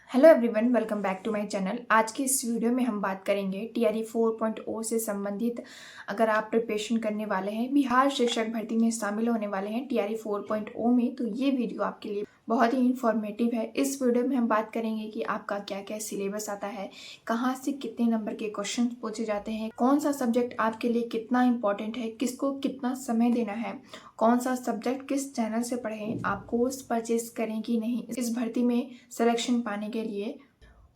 Hello everyone, welcome back to my channel. आज की इस वीडियो में हम बात करेंगे टीआरई 4.0 से संबंधित। अगर आप प्रिपरेशन करने वाले हैं, बिहार शिक्षक भर्ती में शामिल होने वाले हैं टीआरई 4.0 में, तो ये वीडियो आपके लिए बहुत ही इंफॉर्मेटिव है। इस वीडियो में हम बात करेंगे कि आपका क्या क्या सिलेबस आता है, कहाँ से कितने नंबर के क्वेश्चन पूछे जाते हैं, कौन सा सब्जेक्ट आपके लिए कितना इंपॉर्टेंट है, किसको कितना समय देना है, कौन सा सब्जेक्ट किस चैनल से पढ़ें, आप कोर्स परचेज करें कि नहीं इस भर्ती में सिलेक्शन पाने के लिए,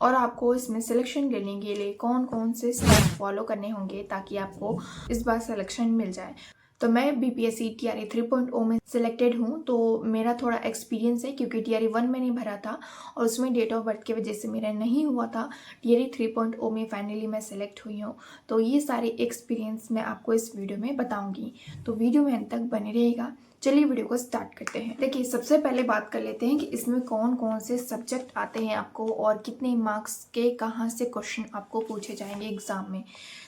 और आपको इसमें सिलेक्शन लेने के लिए कौन कौन से स्टेप फॉलो करने होंगे ताकि आपको इस बार सिलेक्शन मिल जाए। तो मैं बीपीएससी टीआरई 3.0 में सिलेक्टेड हूँ, तो मेरा थोड़ा एक्सपीरियंस है क्योंकि टीआरई 1 मैंने भरा था और उसमें डेट ऑफ बर्थ की वजह से मेरा नहीं हुआ था। टीआरई 3.0 में फाइनली मैं सेलेक्ट हुई हूँ, तो ये सारे एक्सपीरियंस मैं आपको इस वीडियो में बताऊँगी, तो वीडियो में अंत तक बने रहेगा। चलिए वीडियो को स्टार्ट करते हैं। देखिए, सबसे पहले बात कर लेते हैं कि इसमें कौन कौन से सब्जेक्ट आते हैं आपको और कितने मार्क्स के कहाँ से क्वेश्चन आपको पूछे जाएंगे एग्जाम में।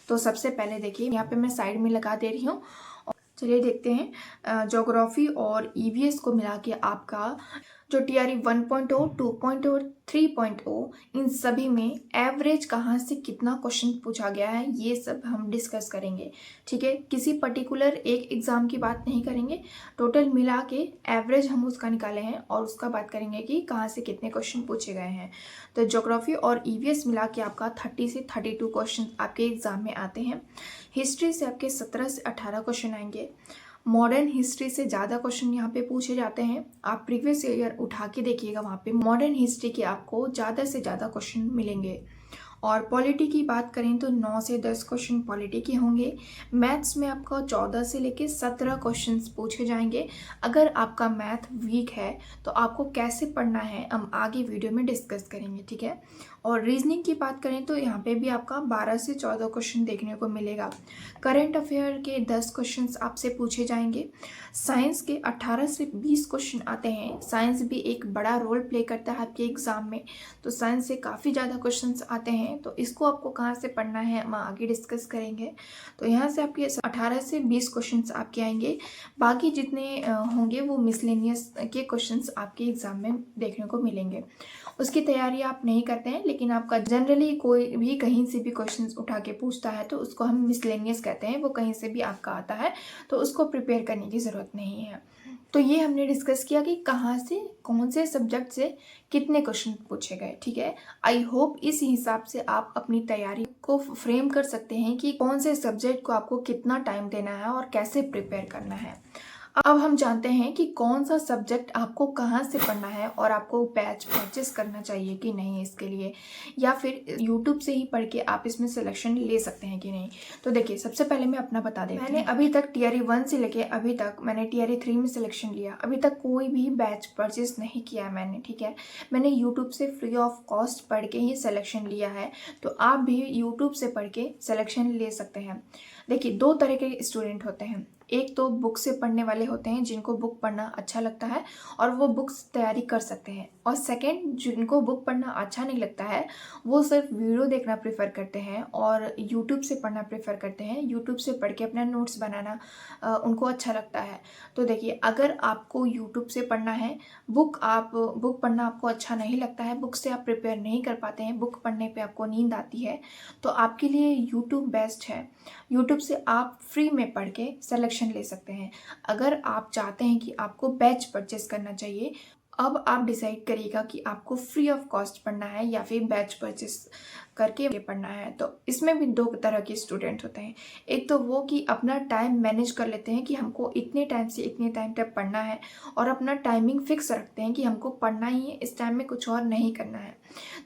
तो सबसे पहले देखिए, यहाँ पे मैं साइड में लगा दे रही हूँ। चलिए देखते हैं, ज्योग्राफी और ईवीएस को मिला के आपका जो टीआरई 1.0, 2.0, 3.0, इन सभी में एवरेज कहाँ से कितना क्वेश्चन पूछा गया है ये सब हम डिस्कस करेंगे। ठीक है, किसी पर्टिकुलर एक एग्जाम की बात नहीं करेंगे, टोटल मिला के एवरेज हम उसका निकाले हैं और उसका बात करेंगे कि कहाँ से कितने क्वेश्चन पूछे गए हैं। तो ज्योग्राफी और ईवीएस मिला के आपका 30 से 32 क्वेश्चन आपके एग्जाम में आते हैं। हिस्ट्री से आपके 17 से 18 क्वेश्चन आएंगे। मॉडर्न हिस्ट्री से ज़्यादा क्वेश्चन यहाँ पे पूछे जाते हैं। आप प्रीवियस ईयर उठा के देखिएगा, वहाँ पे मॉडर्न हिस्ट्री के आपको ज़्यादा से ज़्यादा क्वेश्चन मिलेंगे। और पॉलिटी की बात करें तो 9 से 10 क्वेश्चन पॉलिटी के होंगे। मैथ्स में आपका 14 से लेके 17 क्वेश्चंस पूछे जाएंगे। अगर आपका मैथ वीक है तो आपको कैसे पढ़ना है हम आगे वीडियो में डिस्कस करेंगे, ठीक है। और रीजनिंग की बात करें तो यहाँ पे भी आपका 12 से 14 क्वेश्चन देखने को मिलेगा। करंट अफेयर के 10 क्वेश्चंस आपसे पूछे जाएंगे। साइंस के 18 से 20 क्वेश्चन आते हैं। साइंस भी एक बड़ा रोल प्ले करता है आपके एग्जाम में, तो साइंस से काफ़ी ज़्यादा क्वेश्चंस आते हैं। तो इसको आपको कहाँ से पढ़ना है हम आगे डिस्कस करेंगे। तो यहाँ से आपके 18 से 20 क्वेश्चंस आपके आएंगे। बाकी जितने होंगे वो मिसलेनियस के क्वेश्चंस आपके एग्जाम में देखने को मिलेंगे। उसकी तैयारी आप नहीं करते हैं, लेकिन आपका जनरली कोई भी कहीं से भी क्वेश्चंस उठा के पूछता है तो उसको हम मिसलेनियस कहते हैं। वो कहीं से भी आपका आता है तो उसको प्रिपेयर करने की ज़रूरत नहीं है। तो ये हमने डिस्कस किया कि कहाँ से कौन से सब्जेक्ट से कितने क्वेश्चन पूछे गए, ठीक है। आई होप इस हिसाब से आप अपनी तैयारी को फ्रेम कर सकते हैं कि कौन से सब्जेक्ट को आपको कितना टाइम देना है और कैसे प्रिपेयर करना है। अब हम जानते हैं कि कौन सा सब्जेक्ट आपको कहाँ से पढ़ना है और आपको बैच परचेस करना चाहिए कि नहीं इसके लिए, या फिर यूट्यूब से ही पढ़ के आप इसमें सिलेक्शन ले सकते हैं कि नहीं। तो देखिए, सबसे पहले मैं अपना बता देती हूँ। मैंने अभी तक टीआरई 1 से लेके अभी तक मैंने टीआरई 3 में सिलेक्शन लिया। अभी तक कोई भी बैच परचेस नहीं किया मैंने, ठीक है। मैंने यूट्यूब से फ्री ऑफ कॉस्ट पढ़ के ही सिलेक्शन लिया है, तो आप भी यूट्यूब से पढ़ के सिलेक्शन ले सकते हैं। देखिए, दो तरह के स्टूडेंट होते हैं। एक तो बुक से पढ़ने वाले होते हैं जिनको बुक पढ़ना अच्छा लगता है और वो बुक्स तैयारी कर सकते हैं, और सेकंड जिनको बुक पढ़ना अच्छा नहीं लगता है वो सिर्फ वीडियो देखना प्रेफर करते हैं और यूट्यूब से पढ़ना प्रेफर करते हैं। यूट्यूब से पढ़ के अपना नोट्स बनाना उनको अच्छा लगता है। तो देखिए, अगर आपको यूट्यूब से पढ़ना है, बुक पढ़ना आपको अच्छा नहीं लगता है, बुक से आप प्रिपेयर नहीं कर पाते हैं, बुक पढ़ने पे आपको नींद आती है, तो आपके लिए यूट्यूब बेस्ट है। यूट्यूब से आप फ्री में पढ़ के सिलेक्शन ले सकते हैं। अगर आप चाहते हैं कि आपको बैच परचेस करना चाहिए, अब आप डिसाइड करिएगा कि आपको फ्री ऑफ कॉस्ट पढ़ना है या फिर बैच परचेस करके पढ़ना है। तो इसमें भी दो तरह के स्टूडेंट होते हैं। एक तो वो कि अपना टाइम मैनेज कर लेते हैं कि हमको इतने टाइम से इतने टाइम तक पढ़ना है और अपना टाइमिंग फिक्स रखते हैं कि हमको पढ़ना ही है, इस टाइम में कुछ और नहीं करना है,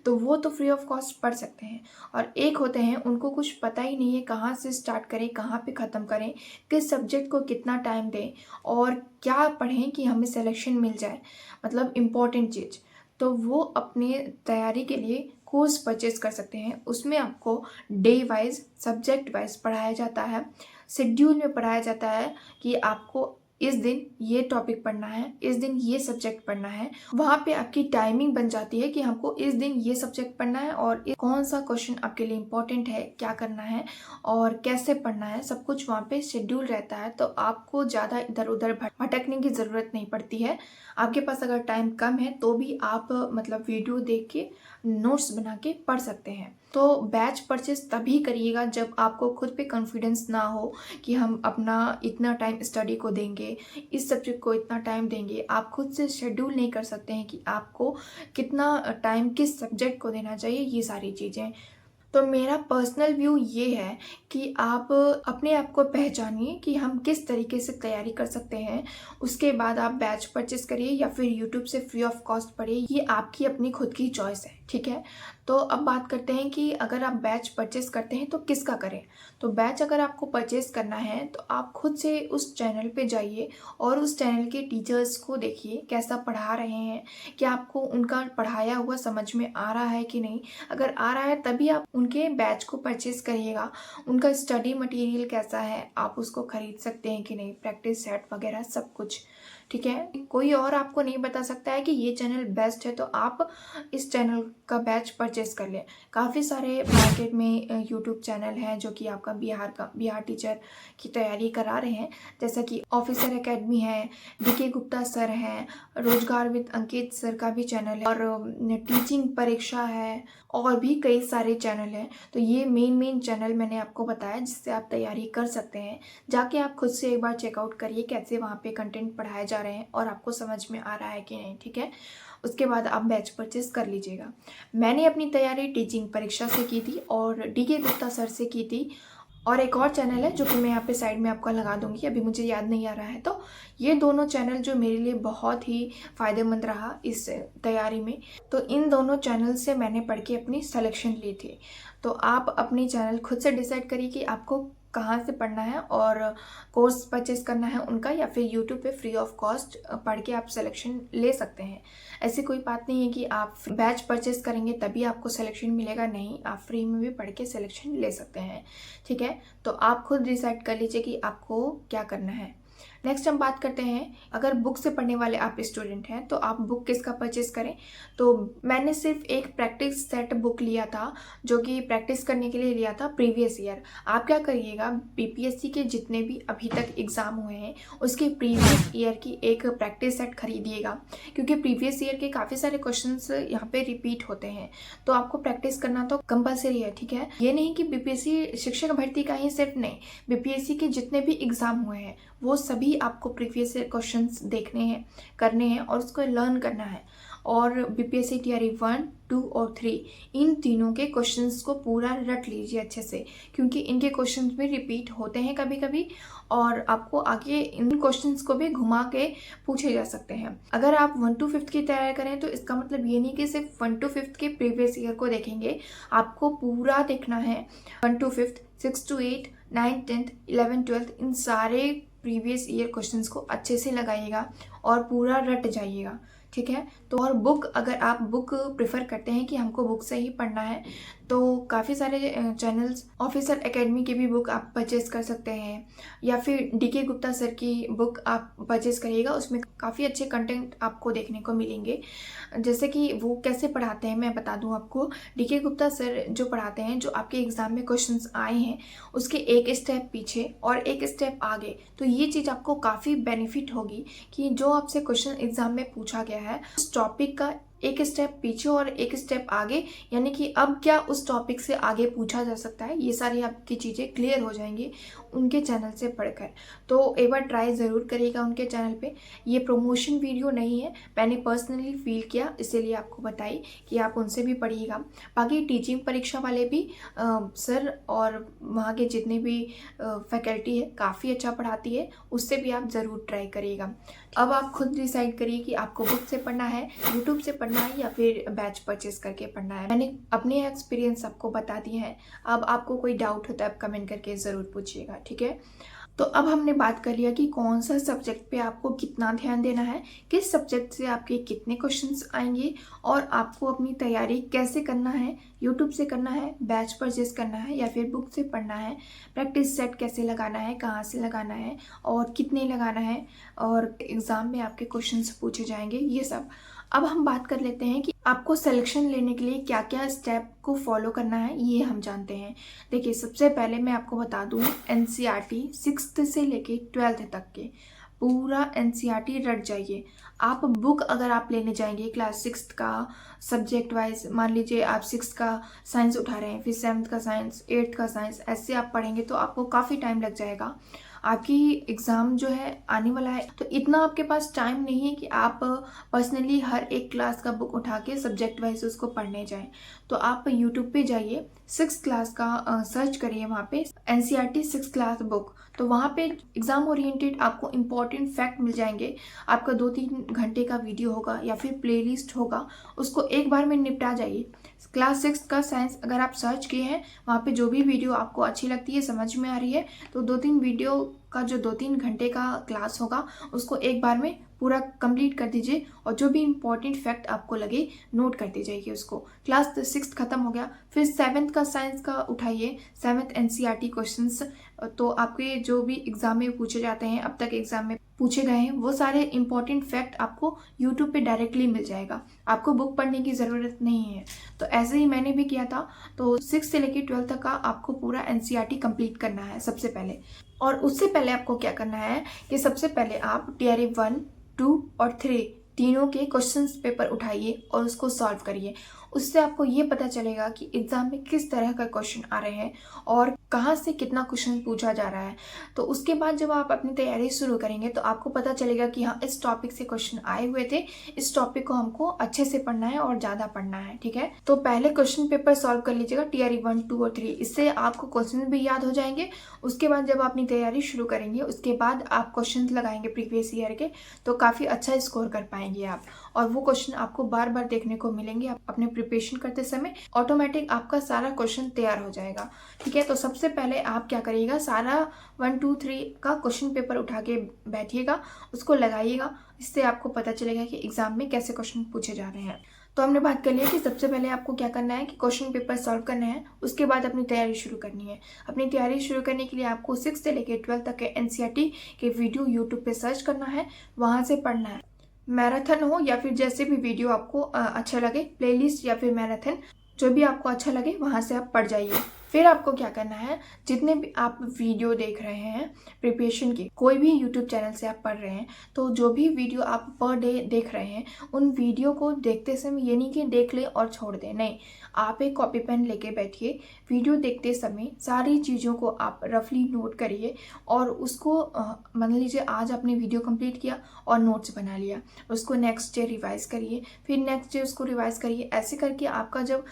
तो वो तो फ्री ऑफ कॉस्ट पढ़ सकते हैं। और एक होते हैं उनको कुछ पता ही नहीं है कहाँ से स्टार्ट करें, कहाँ पे ख़त्म करें, किस सब्जेक्ट को कितना टाइम दें और क्या पढ़ें कि हमें सिलेक्शन मिल जाए, मतलब इम्पॉर्टेंट चीज़। तो वो अपने तैयारी के लिए कोर्स परचेज कर सकते हैं। उसमें आपको डे वाइज सब्जेक्ट वाइज पढ़ाया जाता है, शेड्यूल में पढ़ाया जाता है कि आपको इस दिन ये टॉपिक पढ़ना है, इस दिन ये सब्जेक्ट पढ़ना है। वहाँ पे आपकी टाइमिंग बन जाती है कि हमको इस दिन ये सब्जेक्ट पढ़ना है और कौन सा क्वेश्चन आपके लिए इम्पोर्टेंट है, क्या करना है और कैसे पढ़ना है, सब कुछ वहाँ पे शेड्यूल रहता है। तो आपको ज़्यादा इधर उधर भटकने की ज़रूरत नहीं पड़ती है। आपके पास अगर टाइम कम है तो भी आप मतलब वीडियो देख के नोट्स बना के पढ़ सकते हैं। तो बैच परचेस तभी करिएगा जब आपको खुद पे कॉन्फिडेंस ना हो कि हम अपना इतना टाइम स्टडी को देंगे, इस सब्जेक्ट को इतना टाइम देंगे। आप खुद से शेड्यूल नहीं कर सकते हैं कि आपको कितना टाइम किस सब्जेक्ट को देना चाहिए, ये सारी चीज़ें। तो मेरा पर्सनल व्यू ये है कि आप अपने आप को पहचानिए कि हम किस तरीके से तैयारी कर सकते हैं। उसके बाद आप बैच परचेस करिए या फिर यूट्यूब से फ्री ऑफ कॉस्ट पढ़िए। ये आपकी अपनी खुद की चॉइस है, ठीक है। तो अब बात करते हैं कि अगर आप बैच परचेस करते हैं तो किसका करें। तो बैच अगर आपको परचेस करना है तो आप खुद से उस चैनल पे जाइए और उस चैनल के टीचर्स को देखिए कैसा पढ़ा रहे हैं, क्या आपको उनका पढ़ाया हुआ समझ में आ रहा है कि नहीं। अगर आ रहा है तभी आप उनके बैच को परचेस करिएगा। उनका स्टडी मटेरियल कैसा है, आप उसको खरीद सकते हैं कि नहीं, प्रैक्टिस सेट वगैरह सब कुछ, ठीक है। कोई और आपको नहीं बता सकता है कि ये चैनल बेस्ट है तो आप इस चैनल का बैच परचेस कर लें। काफ़ी सारे मार्केट में यूट्यूब चैनल हैं जो कि आपका बिहार टीचर की तैयारी करा रहे हैं, जैसा कि ऑफिसर एकेडमी है, DK गुप्ता सर हैं, रोजगार विद अंकित सर का भी चैनल है और टीचिंग परीक्षा है और भी कई सारे चैनल हैं। तो ये मेन चैनल मैंने आपको बताया जिससे आप तैयारी कर सकते हैं। जाके आप खुद से एक बार चेकआउट करिए कैसे वहाँ पे कंटेंट पढ़ाए जा रहे हैं और आपको समझ में आ रहा है कि नहीं, ठीक है। उसके बाद आप बैच परचेस कर लीजिएगा। मैंने अपनी तैयारी टीचिंग परीक्षा से की थी और DK गुप्ता सर से की थी और एक और चैनल है जो कि मैं यहाँ पे साइड में आपको लगा दूंगी, अभी मुझे याद नहीं आ रहा है। तो ये दोनों चैनल जो मेरे लिए बहुत ही फ़ायदेमंद रहा इस तैयारी में। तो इन दोनों चैनल से मैंने पढ़ के अपनी सिलेक्शन ली थी। तो आप अपनी चैनल खुद से डिसाइड करिए कि आपको कहाँ से पढ़ना है और कोर्स परचेस करना है उनका, या फिर यूट्यूब पे फ्री ऑफ कॉस्ट पढ़ के आप सिलेक्शन ले सकते हैं। ऐसी कोई बात नहीं है कि आप बैच परचेस करेंगे तभी आपको सिलेक्शन मिलेगा, नहीं, आप फ्री में भी पढ़ के सिलेक्शन ले सकते हैं, ठीक है। तो आप खुद डिसाइड कर लीजिए कि आपको क्या करना है। नेक्स्ट हम बात करते हैं, अगर बुक से पढ़ने वाले आप स्टूडेंट हैं तो आप बुक किसका परचेस करें। तो मैंने सिर्फ एक प्रैक्टिस सेट बुक लिया था जो कि प्रैक्टिस करने के लिए लिया था प्रीवियस ईयर। आप क्या करिएगा, BPSC के जितने भी अभी तक एग्ज़ाम हुए हैं उसके प्रीवियस ईयर की एक प्रैक्टिस सेट खरीदिएगा, क्योंकि प्रीवियस ईयर के काफ़ी सारे क्वेश्चंस यहाँ पे रिपीट होते हैं। तो आपको प्रैक्टिस करना तो कंपलसरी है, ठीक है। ये नहीं कि BPSC शिक्षक भर्ती का ही सिर्फ नहीं, BPSC के जितने भी एग्ज़ाम हुए हैं वो सभी आपको प्रीवियस क्वेश्चंस देखने हैं, करने हैं और उसको लर्न करना है। और BPSC TRE 1, 2 और 3 इन तीनों के क्वेश्चंस को पूरा रट लीजिए अच्छे से, क्योंकि इनके क्वेश्चंस भी रिपीट होते हैं कभी कभी और आपको आगे इन क्वेश्चंस को भी घुमा के पूछे जा सकते हैं। अगर आप 1 to 5 की तैयारी करें तो इसका मतलब ये नहीं कि सिर्फ 1 to 5 के प्रीवियस ईयर को देखेंगे, आपको पूरा देखना है। 1 to 5, 6 to 8, 9, 10th, 11, 12th इन सारे प्रीवियस ईयर क्वेश्चंस को अच्छे से लगाइएगा और पूरा रट जाइएगा, ठीक है। तो और बुक, अगर आप बुक प्रेफर करते हैं कि हमको बुक से ही पढ़ना है तो काफ़ी सारे चैनल्स, ऑफिसर एकेडमी की भी बुक आप परचेस कर सकते हैं या फिर DK गुप्ता सर की बुक आप परचेस करिएगा। उसमें काफ़ी अच्छे कंटेंट आपको देखने को मिलेंगे। जैसे कि वो कैसे पढ़ाते हैं मैं बता दूं आपको। DK गुप्ता सर जो पढ़ाते हैं, जो आपके एग्ज़ाम में क्वेश्चंस आए हैं उसके एक स्टेप पीछे और एक स्टेप आगे, तो ये चीज़ आपको काफ़ी बेनिफिट होगी कि जो आपसे क्वेश्चन एग्ज़ाम में पूछा गया है उस टॉपिक का एक स्टेप पीछे और एक स्टेप आगे, यानी कि अब क्या उस टॉपिक से आगे पूछा जा सकता है, ये सारी आपकी चीज़ें क्लियर हो जाएंगी उनके चैनल से पढ़कर। तो एक बार ट्राई ज़रूर करिएगा उनके चैनल पे। ये प्रमोशन वीडियो नहीं है, मैंने पर्सनली फील किया इसीलिए आपको बताई कि आप उनसे भी पढ़िएगा। बाकी टीचिंग परीक्षा वाले भी सर और वहाँ के जितने भी फैकल्टी है काफ़ी अच्छा पढ़ाती है, उससे भी आप ज़रूर ट्राई करिएगा। अब आप खुद डिसाइड करिए कि आपको बुक से पढ़ना है, यूट्यूब से पढ़ना है या फिर बैच परचेस करके पढ़ना है। मैंने अपने एक्सपीरियंस आपको बता दिए हैं। अब आपको कोई डाउट होता है आप कमेंट करके ज़रूर पूछिएगा, ठीक है। तो अब हमने बात कर लिया कि कौन सा सब्जेक्ट पे आपको कितना ध्यान देना है, किस सब्जेक्ट से आपके कितने क्वेश्चंस आएंगे और आपको अपनी तैयारी कैसे करना है, यूट्यूब से करना है, बैच परचेज करना है या फिर बुक से पढ़ना है, प्रैक्टिस सेट कैसे लगाना है, कहाँ से लगाना है और कितने लगाना है, और एग्ज़ाम में आपके क्वेश्चंस पूछे जाएंगे, ये सब। अब हम बात कर लेते हैं कि आपको सिलेक्शन लेने के लिए क्या क्या स्टेप को फॉलो करना है, ये हम जानते हैं। देखिए, सबसे पहले मैं आपको बता दूँ, एनसीईआरटी 6th से लेके 12th तक के पूरा एनसीईआरटी रट जाइए। आप बुक अगर आप लेने जाएंगे क्लास 6th का सब्जेक्ट वाइज, मान लीजिए आप 6th का साइंस उठा रहे हैं, फिर 7th का साइंस, 8th का साइंस, ऐसे आप पढ़ेंगे तो आपको काफ़ी टाइम लग जाएगा। आपकी एग्ज़ाम जो है आने वाला है, तो इतना आपके पास टाइम नहीं है कि आप पर्सनली हर एक क्लास का बुक उठा के सब्जेक्ट वाइज उसको पढ़ने जाएं। तो आप यूट्यूब पे जाइए, 6th क्लास का सर्च करिए, वहाँ पे एनसीईआरटी 6th क्लास बुक, तो वहाँ पे एग्ज़ाम ओरिएंटेड आपको इम्पॉर्टेंट फैक्ट मिल जाएंगे। आपका 2-3 घंटे का वीडियो होगा या फिर प्लेलिस्ट होगा, उसको एक बार में निपटा जाइए। क्लास 6th का साइंस अगर आप सर्च किए हैं, वहाँ पे जो भी वीडियो आपको अच्छी लगती है, समझ में आ रही है, तो 2-3 वीडियो का जो 2-3 घंटे का क्लास होगा उसको एक बार में पूरा कंप्लीट कर दीजिए और जो भी इम्पोर्टेंट फैक्ट आपको लगे नोट करते जाइए उसको। क्लास 6th खत्म हो गया, फिर 7th का साइंस का उठाइए, 7th एनसीईआरटी क्वेश्चंस। तो आपके जो भी एग्जाम में पूछे जाते हैं, अब तक एग्जाम में पूछे गए हैं, वो सारे इंपॉर्टेंट फैक्ट आपको यूट्यूब पे डायरेक्टली मिल जाएगा, आपको बुक पढ़ने की ज़रूरत नहीं है। तो ऐसे ही मैंने भी किया था। तो 6 से लेकर 12 तक का आपको पूरा एनसीईआरटी कंप्लीट करना है सबसे पहले। और उससे पहले आपको क्या करना है कि सबसे पहले आप टीआरई 1, 2 और 3 तीनों के क्वेश्चंस पेपर उठाइए और उसको सॉल्व करिए। उससे आपको ये पता चलेगा कि एग्ज़ाम में किस तरह का क्वेश्चन आ रहे हैं और कहाँ से कितना क्वेश्चन पूछा जा रहा है। तो उसके बाद जब आप अपनी तैयारी शुरू करेंगे तो आपको पता चलेगा कि हाँ, इस टॉपिक से क्वेश्चन आए हुए थे, इस टॉपिक को हमको अच्छे से पढ़ना है और ज़्यादा पढ़ना है। ठीक है, तो पहले क्वेश्चन पेपर सॉल्व कर लीजिएगा टीआरई 1, 2 और 3, इससे आपको क्वेश्चन भी याद हो जाएंगे। उसके बाद जब अपनी तैयारी शुरू करेंगे, उसके बाद आप क्वेश्चन लगाएंगे प्रीवियस ईयर के, तो काफ़ी अच्छा स्कोर कर पाएंगे आप। और वो क्वेश्चन आपको बार बार देखने को मिलेंगे आप अपने प्रिपरेशन करते समय, ऑटोमेटिक आपका सारा क्वेश्चन तैयार हो जाएगा। ठीक है, तो सबसे पहले आप क्या करिएगा, सारा 1, 2, 3 का क्वेश्चन पेपर उठा के बैठिएगा, उसको लगाइएगा। इससे आपको पता चलेगा कि एग्जाम में कैसे क्वेश्चन पूछे जा रहे हैं। तो हमने बात कर लिया कि सबसे पहले आपको क्या करना है कि क्वेश्चन पेपर सॉल्व करना है, उसके बाद अपनी तैयारी शुरू करनी है। अपनी तैयारी शुरू करने के लिए आपको 6 से लेकर 12 तक के एनसीईआरटी के वीडियो यूट्यूब पे सर्च करना है, वहाँ से पढ़ना है। मैराथन हो या फिर जैसे भी वीडियो आपको अच्छा लगे, प्लेलिस्ट या फिर मैराथन, जो भी आपको अच्छा लगे वहाँ से आप पढ़ जाइए। फिर आपको क्या करना है, जितने भी आप वीडियो देख रहे हैं प्रिपरेशन की, कोई भी यूट्यूब चैनल से आप पढ़ रहे हैं, तो जो भी वीडियो आप पर डे देख रहे हैं, उन वीडियो को देखते समय ये नहीं कि देख ले और छोड़ दें, नहीं, आप एक कॉपी पेन लेके बैठिए। वीडियो देखते समय सारी चीज़ों को आप रफली नोट करिए और उसको मान लीजिए आज आपने वीडियो कंप्लीट किया और नोट्स बना लिया, उसको नेक्स्ट डे रिवाइज करिए, फिर नेक्स्ट डे उसको रिवाइज करिए। ऐसे करके आपका जब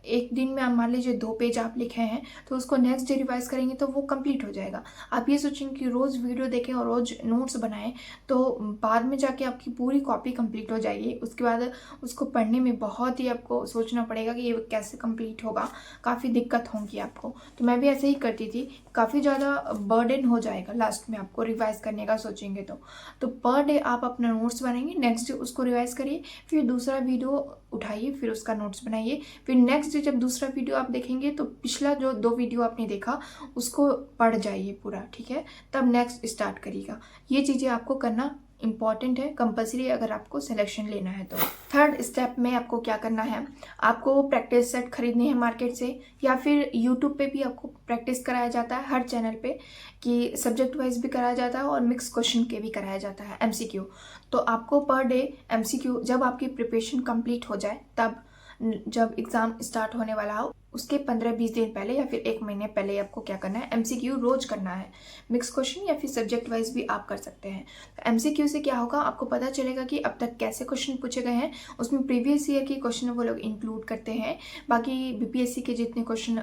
एक दिन में मान लीजिए 2 पेज आप लिखे हैं, तो उसको नेक्स्ट डे रिवाइज करेंगे तो वो कंप्लीट हो जाएगा। आप ये सोचेंगे कि रोज़ वीडियो देखें और रोज़ नोट्स बनाएं, तो बाद में जाके आपकी पूरी कॉपी कंप्लीट हो जाएगी। उसके बाद उसको पढ़ने में बहुत ही आपको सोचना पड़ेगा कि ये कैसे कंप्लीट होगा, काफ़ी दिक्कत होगी आपको। तो मैं भी ऐसे ही करती थी, काफ़ी ज़्यादा बर्डन हो जाएगा लास्ट में आपको रिवाइज करने का सोचेंगे तो पर डे आप अपना नोट्स बनाएंगे, नेक्स्ट डे उसको रिवाइज करिए, फिर दूसरा वीडियो उठाइए, फिर उसका नोट्स बनाइए, फिर नेक्स्ट डे जब दूसरा वीडियो आप देखेंगे तो पिछला जो 2 वीडियो आपने देखा उसको पढ़ जाइए पूरा। ठीक है, तब नेक्स्ट स्टार्ट करिएगा। ये चीज़ें आपको करना इम्पॉर्टेंट है, कंपलसरी अगर आपको सिलेक्शन लेना है तो। थर्ड स्टेप में आपको क्या करना है, आपको प्रैक्टिस सेट खरीदने हैं मार्केट से, या फिर यूट्यूब पे भी आपको प्रैक्टिस कराया जाता है हर चैनल पे, कि सब्जेक्ट वाइज भी कराया जाता है और मिक्स क्वेश्चन के भी कराया जाता है, एमसीक्यू। तो आपको पर डे एमसीक्यू, जब आपकी प्रिपरेशन कंप्लीट हो जाए, तब जब एग्ज़ाम स्टार्ट होने वाला हो उसके 15-20 दिन पहले या फिर 1 महीने पहले आपको क्या करना है, एमसीक्यू रोज करना है। मिक्स क्वेश्चन या फिर सब्जेक्ट वाइज भी आप कर सकते हैं। तो एमसीक्यू से क्या होगा, आपको पता चलेगा कि अब तक कैसे क्वेश्चन पूछे गए हैं, उसमें प्रीवियस ईयर के क्वेश्चन वो लोग इंक्लूड करते हैं, बाकी बीपीएससी के जितने क्वेश्चन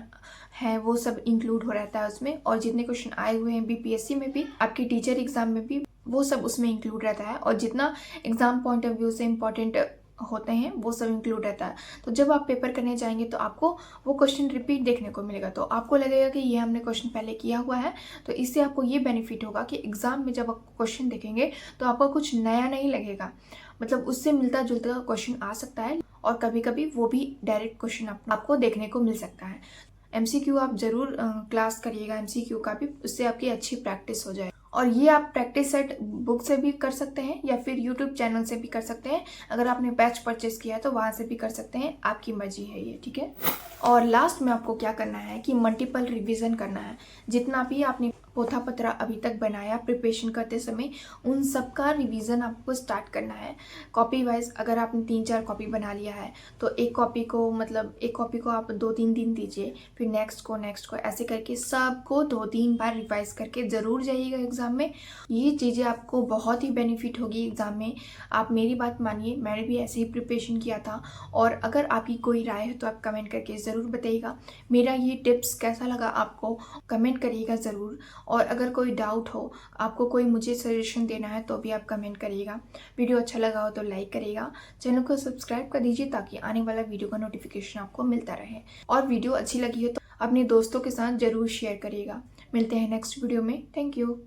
हैं वो सब इंक्लूड हो रहता है उसमें, और जितने क्वेश्चन आए हुए हैं बीपीएससी में भी, आपके टीचर एग्जाम में भी, वो सब उसमें इंक्लूड रहता है। और जितना एग्जाम पॉइंट ऑफ व्यू से इम्पॉर्टेंट होते हैं वो सब इंक्लूड रहता है। तो जब आप पेपर करने जाएंगे तो आपको वो क्वेश्चन रिपीट देखने को मिलेगा, तो आपको लगेगा कि ये हमने क्वेश्चन पहले किया हुआ है। तो इससे आपको ये बेनिफिट होगा कि एग्ज़ाम में जब आप क्वेश्चन देखेंगे तो आपको कुछ नया नहीं लगेगा, मतलब उससे मिलता जुलता क्वेश्चन आ सकता है और कभी कभी वो भी डायरेक्ट क्वेश्चन आपको देखने को मिल सकता है। MCQ आप ज़रूर क्लास करिएगा MCQ का भी, उससे आपकी अच्छी प्रैक्टिस हो जाए। और ये आप प्रैक्टिस सेट बुक से भी कर सकते हैं या फिर यूट्यूब चैनल से भी कर सकते हैं। अगर आपने बैच परचेस किया है तो वहाँ से भी कर सकते हैं, आपकी मर्जी है ये, ठीक है। और लास्ट में आपको क्या करना है कि मल्टीपल रिवीजन करना है। जितना भी आपने पोथा पत्रा अभी तक बनाया प्रिपरेशन करते समय, उन सब का रिवीजन आपको स्टार्ट करना है। कॉपी वाइज अगर आपने 3-4 कॉपी बना लिया है तो एक कॉपी को आप 2-3 दिन दीजिए, फिर नेक्स्ट को ऐसे करके सबको 2-3 बार रिवाइज करके ज़रूर जाइएगा एग्ज़ाम में। ये चीज़ें आपको बहुत ही बेनिफिट होगी एग्ज़ाम में। आप मेरी बात मानिए, मैंने भी ऐसे ही प्रिपरेशन किया था। और अगर आपकी कोई राय है तो आप कमेंट करके ज़रूर बताइएगा। मेरा ये टिप्स कैसा लगा आपको कमेंट करिएगा ज़रूर। और अगर कोई डाउट हो, आपको कोई मुझे सजेशन देना है तो भी आप कमेंट करिएगा। वीडियो अच्छा लगा हो तो लाइक करिएगा, चैनल को सब्सक्राइब कर दीजिए ताकि आने वाला वीडियो का नोटिफिकेशन आपको मिलता रहे। और वीडियो अच्छी लगी हो तो अपने दोस्तों के साथ ज़रूर शेयर करिएगा। मिलते हैं नेक्स्ट वीडियो में। Thank you.